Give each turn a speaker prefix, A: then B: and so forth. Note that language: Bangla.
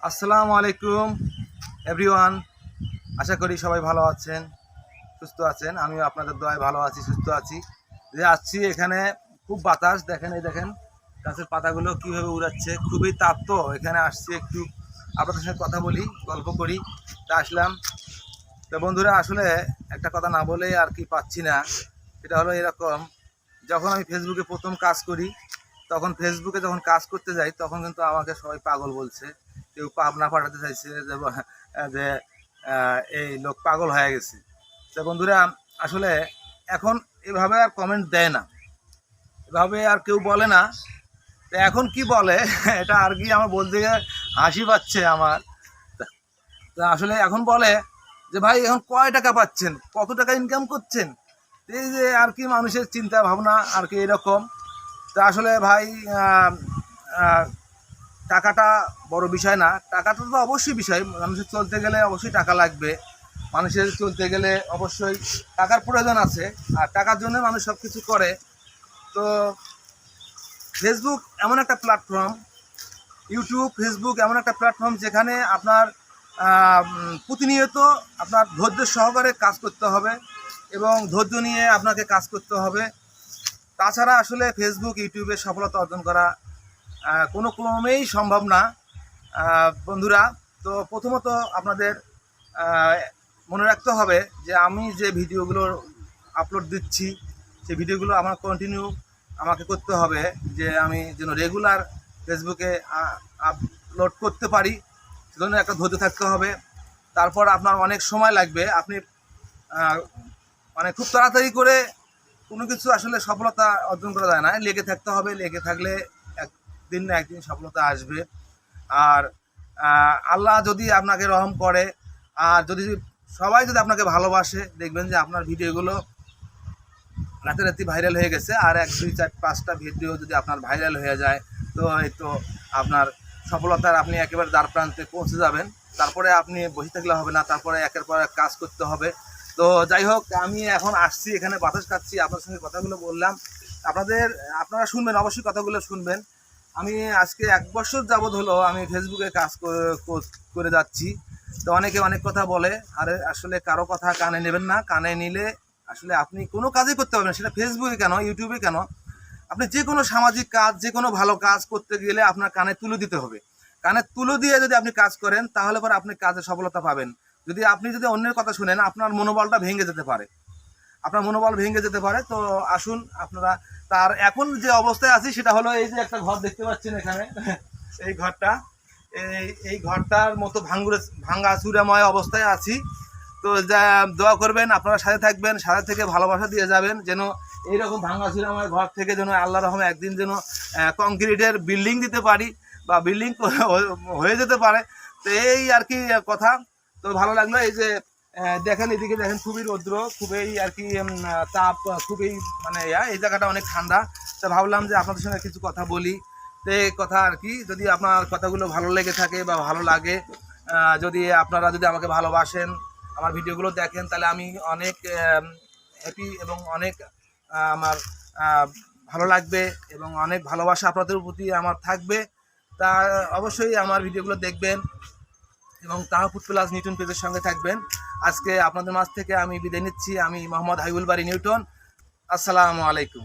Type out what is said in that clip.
A: আসসালামু আলাইকুম এভরিওয়ান। আশা করি সবাই ভালো আছেন, সুস্থ আছেন। আমিও আপনাদের দোয়ায় ভালো আছি, সুস্থ আছি। যে আসছি এখানে খুব বাতাস, দেখেন এই দেখেন গাছের পাতাগুলো কীভাবে উড়াচ্ছে, খুবই তাপ। তো এখানে আসছি একটু আপনাদের সঙ্গে কথা বলি, গল্প করি, তা আসলাম। তো বন্ধুরা, আসলে একটা কথা না বলে আর কি পাচ্ছি না। সেটা হলো এরকম, যখন আমি ফেসবুকে প্রথম কাজ করি, তখন ফেসবুকে যখন কাজ করতে যাই তখন কিন্তু আমাকে সবাই পাগল বলছে। কেউ পাবনা পাঠাতে চাইছে যে এই লোক পাগল হয়ে গেছে। তো বন্ধুরা, আসলে এখন এভাবে আর কমেন্ট দেয় না, এভাবে আর কেউ বলে না। তো এখন কি বলে এটা আর কি আমার বলতে গিয়ে হাসি পাচ্ছে আমার। তা আসলে এখন বলে যে ভাই এখন কয় টাকা পাচ্ছেন, কত টাকা ইনকাম করছেন। এই যে আর কি মানুষের চিন্তা ভাবনা আর কি এরকম। তা আসলে ভাই টাকাটা বড় বিষয় না, টাকাটা তো অবশ্যই বিষয়। মানুষের চলতে গেলে অবশ্যই টাকা লাগবে, মানুষের চলতে গেলে অবশ্যই টাকার প্রয়োজন আছে, আর টাকার জন্য মানুষ সব কিছু করে। তো ফেসবুক এমন একটা প্ল্যাটফর্ম, ইউটিউব, ফেসবুক এমন একটা প্ল্যাটফর্ম যেখানে আপনার প্রতিনিয়ত আপনার ধৈর্য সহকারে কাজ করতে হবে এবং ধৈর্য নিয়ে আপনাকে কাজ করতে হবে। তাছাড়া আসলে ফেসবুক, ইউটিউবে সফলতা অর্জন করা কোনো ক্রমেই সম্ভব না বন্ধুরা। তো প্রথমত আপনাদের মনে রাখতে হবে যে আমি যে ভিডিওগুলো আপলোড দিচ্ছি, সেই ভিডিওগুলো আমার কন্টিনিউ আমাকে করতে হবে, যে আমি যেন রেগুলার ফেসবুকে আপলোড করতে পারি, সেজন্য একটা ধৈর্য থাকতে হবে। তারপর আপনার অনেক সময় লাগবে, আপনি মানে খুব তাড়াতাড়ি করে কোনো কিছু আসলে সফলতা অর্জন করা যায় না, লেগে থাকতে হবে। লেগে থাকলে একদিন না একদিন সফলতা আসবে। আর আল্লাহ যদি আপনাকে রহম করে, আর যদি সবাই যদি আপনাকে ভালোবাসে, দেখবেন যে আপনার ভিডিওগুলো রাতারাতি ভাইরাল হয়ে গেছে। আর 1, 2, 4, 5টা ভিডিও যদি আপনার ভাইরাল হয়ে যায়, তো হয়তো আপনার সফলতার আপনি একেবারে দ্বার প্রান্তে পৌঁছে যাবেন। তারপরে আপনি বসে থাকলে হবে না, তারপরে একের পর এক কাজ করতে হবে। তো যাই হোক, আমি এখন আসছি এখানে, বাতাস খাচ্ছি, আপনার সঙ্গে কথাগুলো বললাম। আপনারা শুনবেন, অবশ্যই কথাগুলো শুনবেন। আমি আজকে 1 বছর যাবৎ হলো আমি ফেসবুকে কাজ করে যাচ্ছি। তো অনেকে অনেক কথা বলে, আর আসলে কারো কথা কানে নেবেন না। কানে নিলে আসলে আপনি কোনো কাজই করতে পারবেন না, সেটা ফেসবুকে কেন, ইউটিউবে কেন, আপনি যে কোনো সামাজিক কাজ, যে কোনো ভালো কাজ করতে গেলে আপনার কানে তুলে দিতে হবে। কানে তুলে দিয়ে যদি আপনি কাজ করেন, তাহলে পরে আপনি কাজে সফলতা পাবেন। আপনি যদি অন্যের কথা শুনেন, আপনার মনোবলটা ভেঙে যেতে পারে, আপনার মনোবল ভেঙে যেতে পারে। তো আসুন আপনারা, তার এখন যে অবস্থায় আছি সেটা হলো, এই যে একটা ঘর দেখতে পাচ্ছেন এখানে, এই ঘরটা, এই ঘরটার মতো ভাঙ্গা চূড়াময় অবস্থায় আছি। তো যা দোয়া করবেন, আপনারা সাথে থাকবেন, সাথে থেকে ভালোবাসা দিয়ে যাবেন, যেন এইরকম ভাঙ্গা চূড়াময় ঘর থেকে যেন আল্লাহর রহমে একদিন যেন কংক্রিটের বিল্ডিং দিতে পারি, বা বিল্ডিং হয়ে যেতে পারে। তো এই আর কি কথা। তো ভালো লাগলো। এই যে দেখেন, এদিকে দেখেন, খুবই রৌদ্র, খুবই আর কি তাপ, খুবই মানে এই জায়গাটা অনেক ঠান্ডা। তো ভাবলাম যে আপনাদের সঙ্গে কিছু কথা বলি। তো এই কথা আর কি, যদি আপনার কথাগুলো ভালো লেগে থাকে বা ভালো লাগে, যদি আপনারা যদি আমাকে ভালোবাসেন, আমার ভিডিওগুলো দেখেন, তাহলে আমি অনেক হ্যাপি এবং অনেক আমার ভালো লাগবে এবং অনেক ভালোবাসা আপনাদের প্রতি আমার থাকবে। তা অবশ্যই আমার ভিডিওগুলো দেখবেন এবং তাহফুজ প্লাস নিউটন পেজের সঙ্গে থাকবেন। আজকে আপনাদের মাঝ থেকে আমি বিদায় নিচ্ছি। আমি মোহাম্মদ হাবিবুল বারী নিউটন। আসসালামু আলাইকুম।